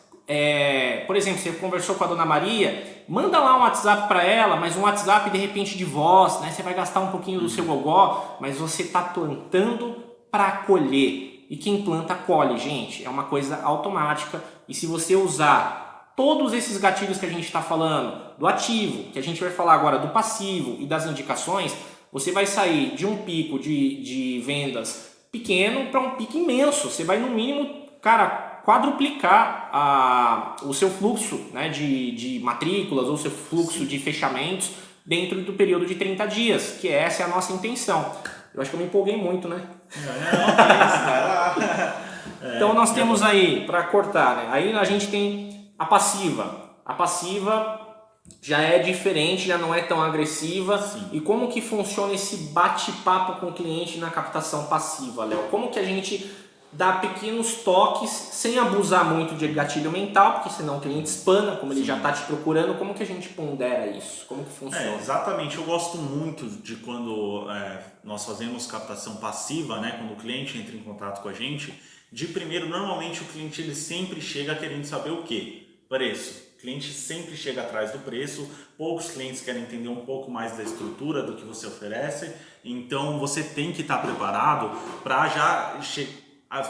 Por exemplo, você conversou com a dona Maria, manda lá um WhatsApp para ela, mas um WhatsApp de repente de voz, né? Você vai gastar um pouquinho do seu gogó, mas você está plantando para colher. E quem planta, colhe, gente. É uma coisa automática. E se você usar todos esses gatilhos que a gente está falando, do ativo, que a gente vai falar agora do passivo e das indicações, você vai sair de um pico de vendas pequeno para um pico imenso. Você vai, no mínimo, cara, quadruplicar o seu fluxo, né, de matrículas ou seu fluxo de fechamentos dentro do período de 30 dias, que essa é a nossa intenção. Eu acho que eu me empolguei muito, né? Vai lá. Então nós temos aí, para cortar, né? Aí a gente tem a passiva. A passiva já é diferente, já não é tão agressiva. Sim. E como que funciona esse bate-papo com o cliente na captação passiva, Léo? Como que a gente dá pequenos toques sem abusar muito de gatilho mental, porque senão o cliente espana, como ele já está te procurando. Como que a gente pondera isso? Como que funciona? Exatamente, eu gosto muito de quando nós fazemos captação passiva, né? Quando o cliente entra em contato com a gente. De primeiro, normalmente o cliente ele sempre chega querendo saber o quê? Preço. O cliente sempre chega atrás do preço, poucos clientes querem entender um pouco mais da estrutura do que você oferece, então você tem que estar preparado para já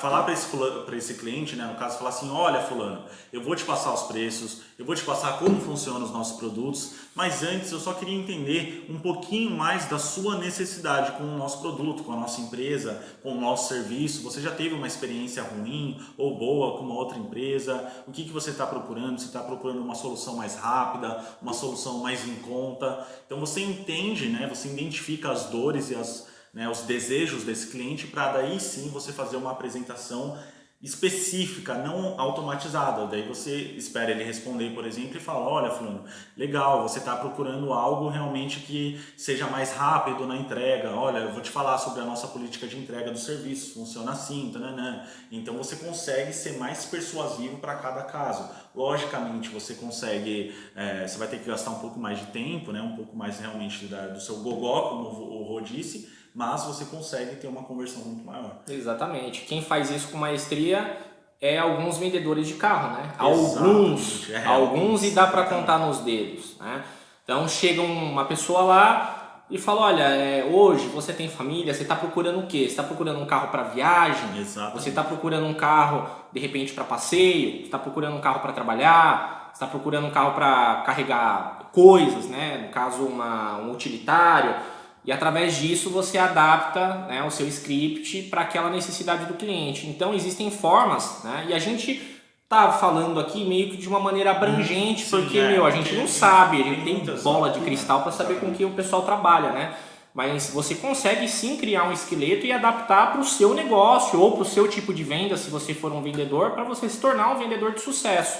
falar para esse cliente, né, no caso, falar assim: olha, fulano, eu vou te passar os preços, eu vou te passar como funcionam os nossos produtos, mas antes eu só queria entender um pouquinho mais da sua necessidade com o nosso produto, com a nossa empresa, com o nosso serviço. Você já teve uma experiência ruim ou boa com uma outra empresa? O que você está procurando? Você está procurando uma solução mais rápida, uma solução mais em conta? Então você entende, né, você identifica as dores e os desejos desse cliente, para daí sim você fazer uma apresentação específica, não automatizada. Daí você espera ele responder, por exemplo, e fala: olha, fulano, legal, você está procurando algo realmente que seja mais rápido na entrega. Olha, eu vou te falar sobre a nossa política de entrega do serviço, funciona assim, tananã. Então você consegue ser mais persuasivo para cada caso. Logicamente você consegue, você vai ter que gastar um pouco mais de tempo, né? Um pouco mais realmente do seu gogó, como o Rô disse, mas você consegue ter uma conversão muito maior. Exatamente. Quem faz isso com maestria é alguns vendedores de carro, né? Exatamente. Alguns e dá para contar nos dedos, né? Então chega uma pessoa lá e fala: olha, hoje você tem família, você está procurando o quê? Você está procurando um carro para viagem? Exatamente. Você está procurando um carro de repente para passeio? Você está procurando um carro para trabalhar? Você está procurando um carro para carregar coisas, né? No caso um utilitário. E através disso você adapta, né, o seu script para aquela necessidade do cliente. Então existem formas, né, e a gente tá falando aqui meio que de uma maneira abrangente, porque a gente não sabe, a gente tem bola de cristal para saber com que o pessoal trabalha, né? Mas você consegue sim criar um esqueleto e adaptar para o seu negócio ou para o seu tipo de venda, se você for um vendedor, para você se tornar um vendedor de sucesso.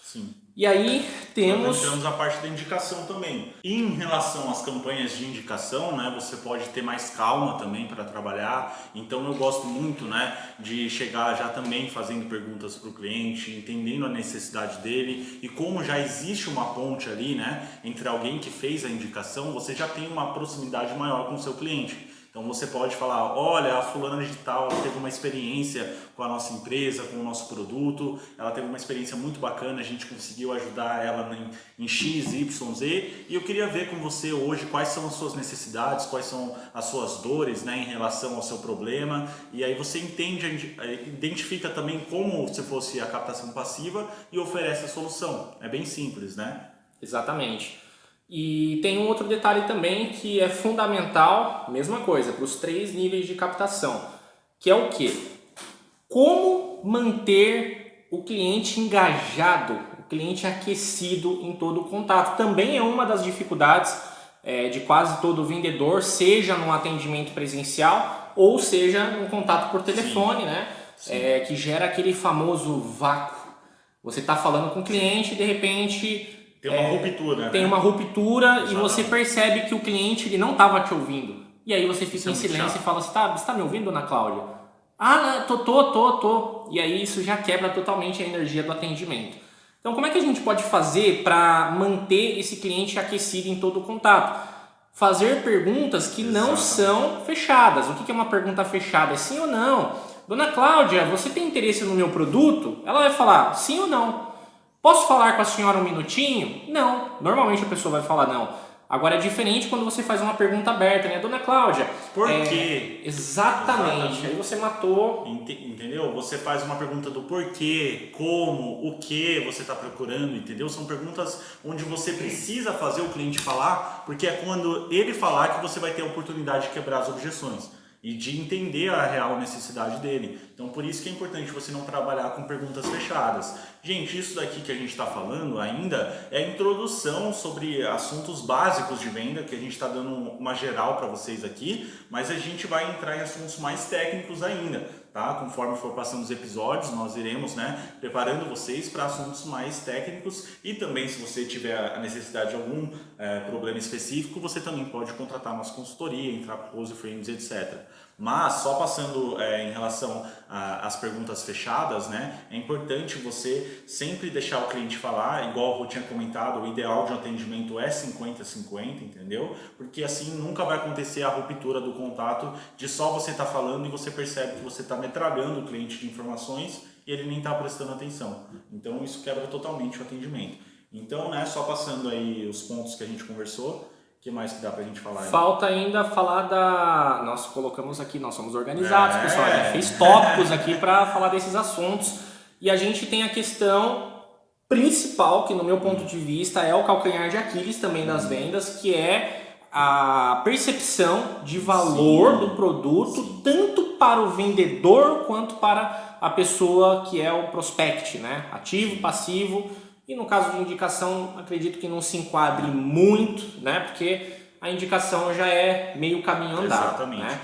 Sim. E aí temos... Entramos na parte da indicação também. Em relação às campanhas de indicação, né, você pode ter mais calma também para trabalhar. Então eu gosto muito, né, de chegar já também fazendo perguntas para o cliente, entendendo a necessidade dele. E como já existe uma ponte ali, né, entre alguém que fez a indicação, você já tem uma proximidade maior com o seu cliente. Então você pode falar: olha, a fulana de tal, ela teve uma experiência com a nossa empresa, com o nosso produto, ela teve uma experiência muito bacana, a gente conseguiu ajudar ela em X, Y, Z, e eu queria ver com você hoje quais são as suas necessidades, quais são as suas dores, né, em relação ao seu problema. E aí você identifica também como se fosse a captação passiva e oferece a solução. É bem simples, né? Exatamente. E tem um outro detalhe também que é fundamental, mesma coisa, para os 3 níveis de captação, que é o quê? Como manter o cliente engajado, o cliente aquecido em todo o contato. Também é uma das dificuldades de quase todo vendedor, seja no atendimento presencial ou seja no contato por telefone, né? Que gera aquele famoso vácuo. Você está falando com o cliente e de repente... Tem uma ruptura, né? Tem uma ruptura. Exatamente. E você percebe que o cliente ele não estava te ouvindo. E aí você fica em silêncio e fala: você tá me ouvindo, Ana Cláudia? Ah, tô. E aí isso já quebra totalmente a energia do atendimento. Então como é que a gente pode fazer para manter esse cliente aquecido em todo o contato? Fazer perguntas que não são fechadas. O que é uma pergunta fechada? É sim ou não? Dona Cláudia, você tem interesse no meu produto? Ela vai falar sim ou não. Posso falar com a senhora um minutinho? Não. Normalmente a pessoa vai falar não. Agora é diferente quando você faz uma pergunta aberta, né? Dona Cláudia... Por quê? Exatamente. Aí você matou... Entendeu? Você faz uma pergunta do porquê, como, o que você está procurando, entendeu? São perguntas onde você precisa fazer o cliente falar, porque é quando ele falar que você vai ter a oportunidade de quebrar as objeções. e de entender a real necessidade dele. Então, por isso que é importante você não trabalhar com perguntas fechadas. Gente, isso daqui que a gente está falando ainda é a introdução sobre assuntos básicos de venda, que a gente está dando uma geral para vocês aqui, mas a gente vai entrar em assuntos mais técnicos ainda, tá? Conforme for passando os episódios, nós iremos, preparando vocês para assuntos mais técnicos, e também, se você tiver a necessidade de algum problema específico, você também pode contratar nossa consultoria, entrar para Close Friends, etc. Mas, só passando em relação às perguntas fechadas, é importante você sempre deixar o cliente falar, igual o Rô tinha comentado, o ideal de um atendimento é 50-50, entendeu? Porque assim nunca vai acontecer a ruptura do contato de só você estar falando e você percebe que você está metralhando o cliente de informações e ele nem está prestando atenção. Então isso quebra totalmente o atendimento. Então, só passando aí os pontos que a gente conversou. O que mais que dá pra gente falar aí? Falta ainda falar da... Nós colocamos aqui, nós somos organizados, pessoal. A gente fez tópicos aqui para falar desses assuntos. E a gente tem a questão principal, que no meu ponto de vista é o calcanhar de Aquiles também das vendas, que é a percepção de valor do produto, tanto para o vendedor quanto para a pessoa que é o prospect, ativo, passivo. E no caso de indicação, acredito que não se enquadre muito, porque a indicação já é meio caminho andado. Exatamente.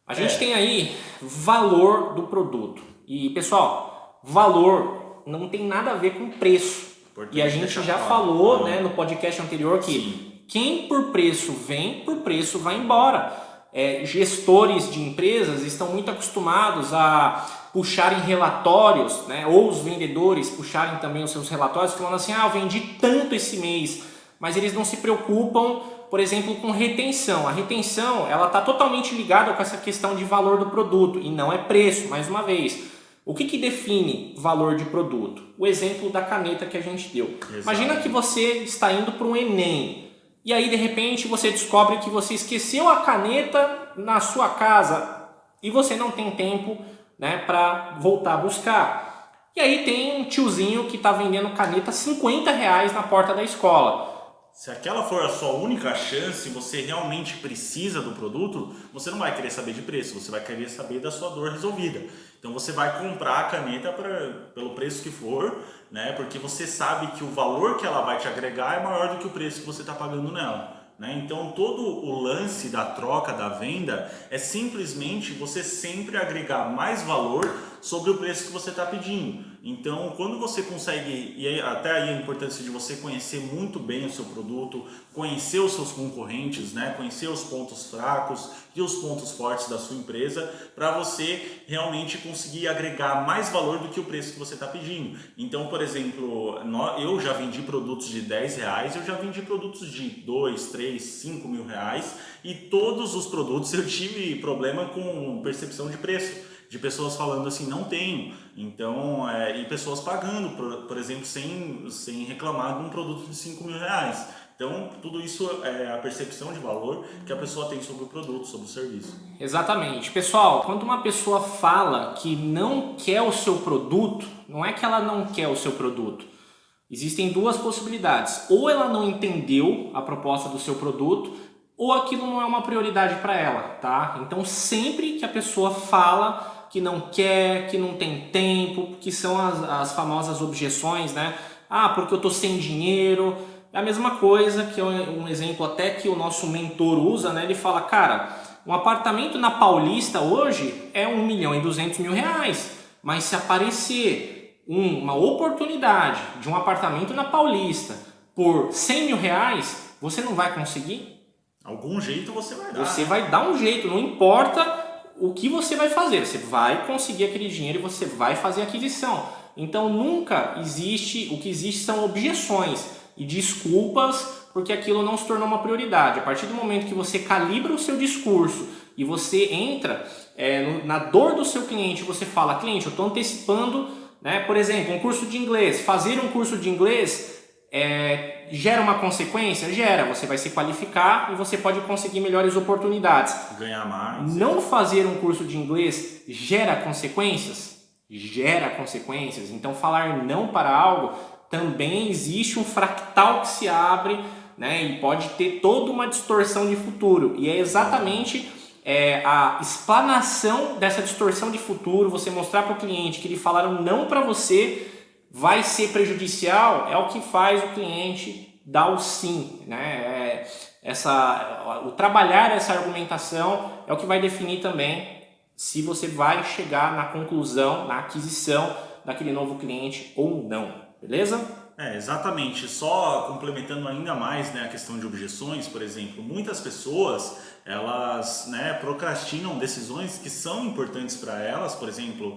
A gente tem aí valor do produto. E, pessoal, valor não tem nada a ver com preço. E a gente já falou no podcast anterior que quem por preço vem, por preço vai embora. Gestores de empresas estão muito acostumados a puxarem relatórios, ou os vendedores puxarem também os seus relatórios, falando assim, eu vendi tanto esse mês, mas eles não se preocupam, por exemplo, com retenção. A retenção, ela está totalmente ligada com essa questão de valor do produto, e não é preço, mais uma vez. O que define valor de produto? O exemplo da caneta que a gente deu. Exato. Imagina que você está indo para um Enem, e aí de repente você descobre que você esqueceu a caneta na sua casa, e você não tem tempo para voltar a buscar. E aí tem um tiozinho que está vendendo caneta R$50 na porta da escola. Se aquela for a sua única chance, você realmente precisa do produto, você não vai querer saber de preço, você vai querer saber da sua dor resolvida. Então você vai comprar a caneta pelo preço que for, porque você sabe que o valor que ela vai te agregar é maior do que o preço que você está pagando nela. Então todo o lance da troca, da venda, é simplesmente você sempre agregar mais valor sobre o preço que você está pedindo. Então, quando você consegue, e até aí a importância de você conhecer muito bem o seu produto, conhecer os seus concorrentes, conhecer os pontos fracos e os pontos fortes da sua empresa, para você realmente conseguir agregar mais valor do que o preço que você está pedindo. Então, por exemplo, eu já vendi produtos de R$10, eu já vendi produtos de 2, 3, 5 mil reais, e todos os produtos eu tive problema com percepção de preço. De pessoas falando assim, não tenho, então, e pessoas pagando, por exemplo, sem reclamar de um produto de 5 mil reais. Então, tudo isso é a percepção de valor que a pessoa tem sobre o produto, sobre o serviço. Exatamente. Pessoal, quando uma pessoa fala que não quer o seu produto, não é que ela não quer o seu produto. Existem duas possibilidades. Ou ela não entendeu a proposta do seu produto, ou aquilo não é uma prioridade para ela, tá? Então, sempre que a pessoa fala que não quer, que não tem tempo, que são as famosas objeções, porque eu tô sem dinheiro. É a mesma coisa que um exemplo até que o nosso mentor usa, Ele fala, cara, um apartamento na Paulista hoje é R$1.200.000, mas se aparecer uma oportunidade de um apartamento na Paulista por R$100.000, você não vai conseguir? Algum jeito você vai dar. Você vai dar um jeito, não importa o que você vai fazer, você vai conseguir aquele dinheiro e você vai fazer a aquisição. Então nunca existe, o que existe são objeções e desculpas porque aquilo não se tornou uma prioridade. A partir do momento que você calibra o seu discurso e você entra na dor do seu cliente, você fala, cliente, eu estou antecipando, por exemplo, um curso de inglês. Fazer um curso de inglês gera uma consequência? Gera. Você vai se qualificar e você pode conseguir melhores oportunidades. Ganhar mais. Não fazer um curso de inglês gera consequências? Gera consequências. Então, falar não para algo, também existe um fractal que se abre, e pode ter toda uma distorção de futuro. E é exatamente a explanação dessa distorção de futuro, você mostrar para o cliente que eles falaram não para você, vai ser prejudicial, é o que faz o cliente dar o sim, né? O trabalhar essa argumentação é o que vai definir também se você vai chegar na conclusão, na aquisição daquele novo cliente ou não, beleza? Exatamente. Só complementando ainda mais, né, a questão de objeções, por exemplo, muitas pessoas elas, né, procrastinam decisões que são importantes para elas, por exemplo,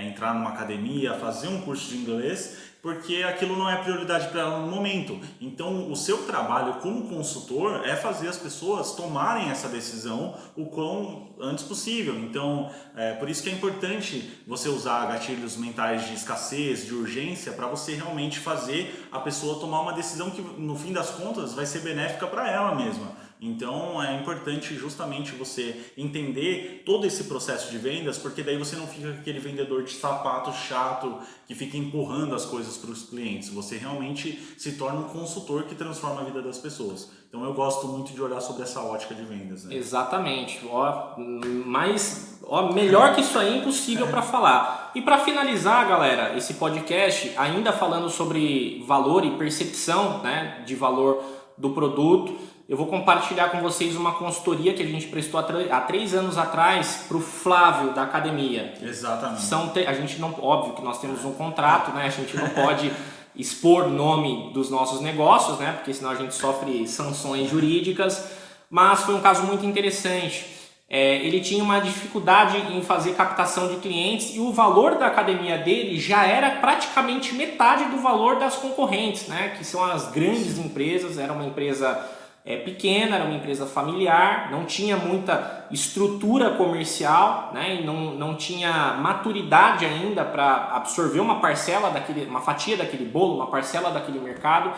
entrar numa academia, fazer um curso de inglês, porque aquilo não é prioridade para ela no momento. Então, o seu trabalho como consultor é fazer as pessoas tomarem essa decisão o quão antes possível. Então, por isso que é importante você usar gatilhos mentais de escassez, de urgência, para você realmente fazer a pessoa tomar uma decisão que, no fim das contas, vai ser benéfica para ela mesma. Então é importante justamente você entender todo esse processo de vendas, porque daí você não fica aquele vendedor de sapato chato que fica empurrando as coisas para os clientes. Você realmente se torna um consultor que transforma a vida das pessoas. Então eu gosto muito de olhar sobre essa ótica de vendas, né? Exatamente. Melhor que isso aí é impossível para falar. E para finalizar, galera, esse podcast, ainda falando sobre valor e percepção, né, de valor do produto, eu vou compartilhar com vocês uma consultoria que a gente prestou há 3 anos atrás para o Flávio da academia. Exatamente. A gente não, óbvio que nós temos um contrato, né? A gente não pode expor o nome dos nossos negócios, né? Porque senão a gente sofre sanções jurídicas. Mas foi um caso muito interessante. Ele tinha uma dificuldade em fazer captação de clientes e o valor da academia dele já era praticamente metade do valor das concorrentes, né? Que são as grandes empresas. Era uma empresa pequena, era uma empresa familiar, não tinha muita estrutura comercial, né, e não tinha maturidade ainda para absorver uma fatia daquele bolo, uma parcela daquele mercado.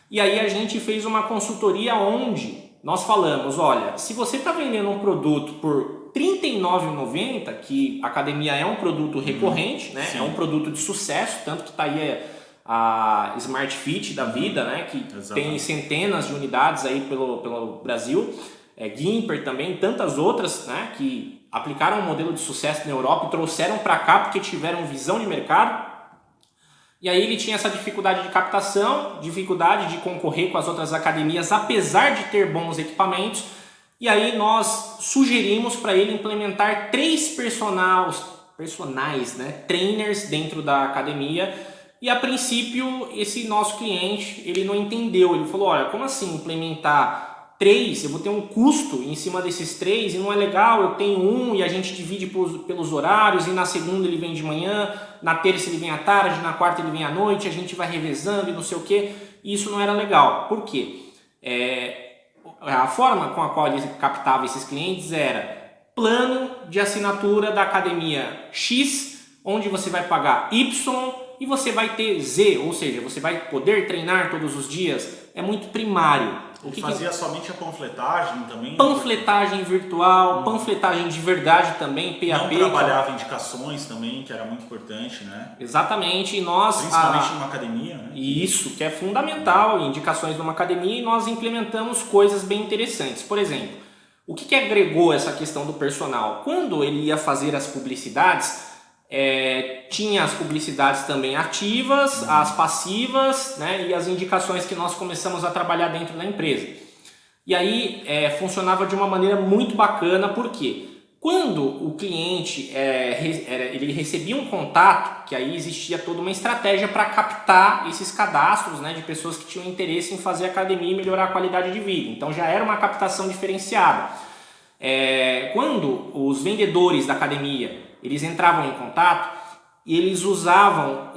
E aí a gente fez uma consultoria onde nós falamos, olha, se você está vendendo um produto por R$ 39,90, que a academia é um produto recorrente, né, é um produto de sucesso, tanto que está aí a Smart Fit da vida, né, que tem centenas de unidades aí pelo Brasil, Gimper também, tantas outras, né, que aplicaram um modelo de sucesso na Europa e trouxeram para cá porque tiveram visão de mercado. E aí ele tinha essa dificuldade de captação, dificuldade de concorrer com as outras academias, apesar de ter bons equipamentos. E aí nós sugerimos para ele implementar 3 personagens, né, trainers dentro da academia. E a princípio esse nosso cliente ele não entendeu, ele falou, olha, como assim implementar 3? Eu vou ter um custo em cima desses 3 e não é legal, eu tenho um e a gente divide pelos horários e na segunda ele vem de manhã, na terça ele vem à tarde, na quarta ele vem à noite, a gente vai revezando e não sei o que, e isso não era legal. Por quê? A forma com a qual ele captava esses clientes era plano de assinatura da academia X, onde você vai pagar Y, e você vai ter Z, ou seja, você vai poder treinar todos os dias, é muito primário. Fazia somente a panfletagem também? Panfletagem virtual, panfletagem de verdade também, PAP. Não trabalhava indicações também, que era muito importante, né? Exatamente. E nós, principalmente numa academia, né? Isso, que é fundamental, indicações numa academia, e nós implementamos coisas bem interessantes. Por exemplo, o que agregou essa questão do personal? Quando ele ia fazer as publicidades, tinha as publicidades também ativas, as passivas, né, e as indicações que nós começamos a trabalhar dentro da empresa. E aí funcionava de uma maneira muito bacana, porque quando o cliente ele recebia um contato, que aí existia toda uma estratégia para captar esses cadastros, né, de pessoas que tinham interesse em fazer academia e melhorar a qualidade de vida. Então já era uma captação diferenciada. Quando os vendedores da academia eles entravam em contato e eles usavam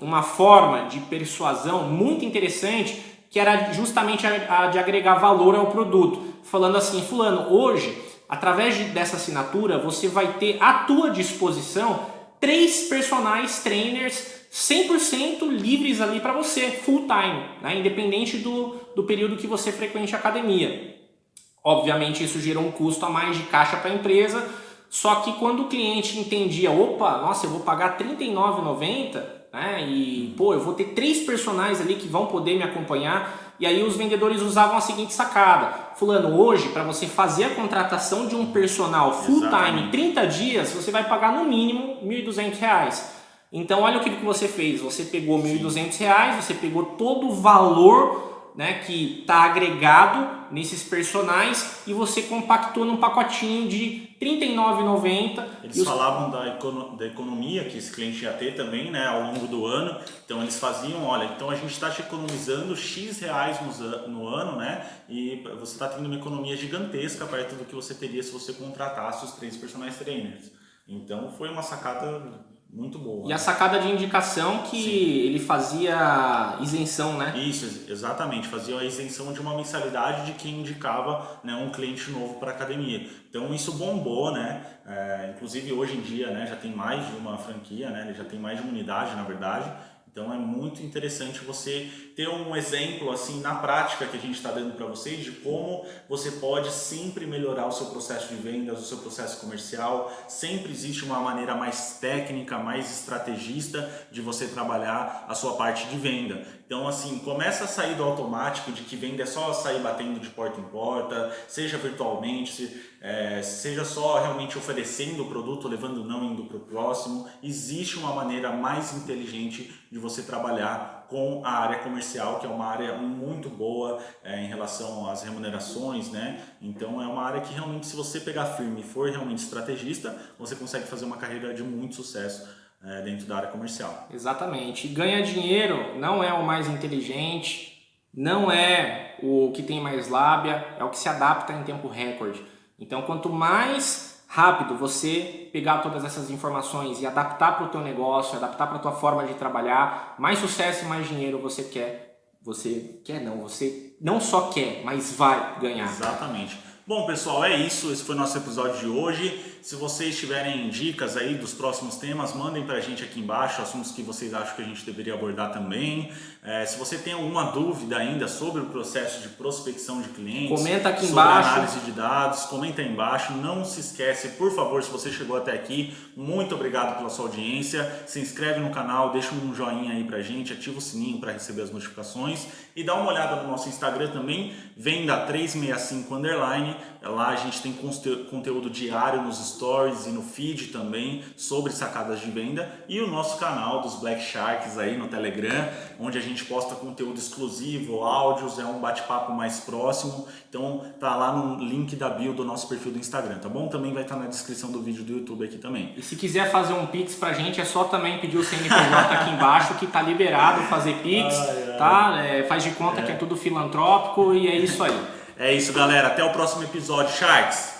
uma forma de persuasão muito interessante, que era justamente a de agregar valor ao produto, falando assim, fulano, hoje, através dessa assinatura, você vai ter à tua disposição 3 personagens trainers 100% livres ali para você, full time, né? Independente do período que você frequente a academia. Obviamente isso gerou um custo a mais de caixa para a empresa, só que quando o cliente entendia, opa, nossa, eu vou pagar R$ 39,90, né? E pô, eu vou ter 3 personagens ali que vão poder me acompanhar, E aí os vendedores usavam a seguinte sacada: fulano, hoje para você fazer a contratação de um personal full time 30 dias, você vai pagar no mínimo R$ 1.200. Então olha o que você fez, você pegou R$ 1.200, você pegou todo o valor, né, que está agregado nesses personagens e você compactou num pacotinho de R$ 39,90. Eles falavam da economia que esse cliente ia ter também, né, ao longo do ano. Então eles faziam, olha, então a gente está te economizando X reais no ano, né, e você está tendo uma economia gigantesca perto do que você teria se você contratasse os 3 personal trainers. Então foi uma sacada muito boa. E a sacada de indicação que ele fazia isenção, né? Isso, exatamente. Fazia a isenção de uma mensalidade de quem indicava, né, um cliente novo para a academia. Então isso bombou, né? Inclusive hoje em dia, né, já tem mais de uma franquia, né? Ele já tem mais de uma unidade, na verdade. Então é muito interessante você ter um exemplo assim na prática que a gente está dando para vocês de como você pode sempre melhorar o seu processo de vendas, o seu processo comercial. Sempre existe uma maneira mais técnica, mais estrategista de você trabalhar a sua parte de venda. Então assim, começa a sair do automático de que venda é só sair batendo de porta em porta, seja virtualmente, seja só realmente oferecendo o produto, levando não indo para o próximo. Existe uma maneira mais inteligente de você trabalhar com a área comercial, que é uma área muito boa em relação às remunerações, né? Então é uma área que realmente, se você pegar firme e for realmente estrategista, você consegue fazer uma carreira de muito sucesso dentro da área comercial. Exatamente. Ganhar dinheiro não é o mais inteligente, não é o que tem mais lábia, é o que se adapta em tempo recorde. Então, quanto mais rápido você pegar todas essas informações e adaptar para o teu negócio, adaptar para a tua forma de trabalhar, mais sucesso e mais dinheiro você quer. Você não só quer, mas vai ganhar. Exatamente. Bom, pessoal, é isso. Esse foi o nosso episódio de hoje. Se vocês tiverem dicas aí dos próximos temas, mandem pra gente aqui embaixo, assuntos que vocês acham que a gente deveria abordar também. Se você tem alguma dúvida ainda sobre o processo de prospecção de clientes, comenta aqui sobre embaixo. Análise de dados, comenta aí embaixo. Não se esquece, por favor, se você chegou até aqui, muito obrigado pela sua audiência. Se inscreve no canal, deixa um joinha aí pra gente, ativa o sininho para receber as notificações e dá uma olhada no nosso Instagram também, Venda365_. Lá a gente tem conteúdo diário nos stories e no feed também sobre sacadas de venda, e o nosso canal dos Black Sharks aí no Telegram, onde a gente posta conteúdo exclusivo, áudios, é um bate-papo mais próximo. Então tá lá no link da bio do nosso perfil do Instagram, tá bom? Também vai estar na descrição do vídeo do YouTube aqui também. E se quiser fazer um Pix pra gente, é só também pedir o CNPJ aqui embaixo, que tá liberado fazer Pix, tá? Faz de conta que é tudo filantrópico, e é isso aí. É isso, galera. Até o próximo episódio, Sharks!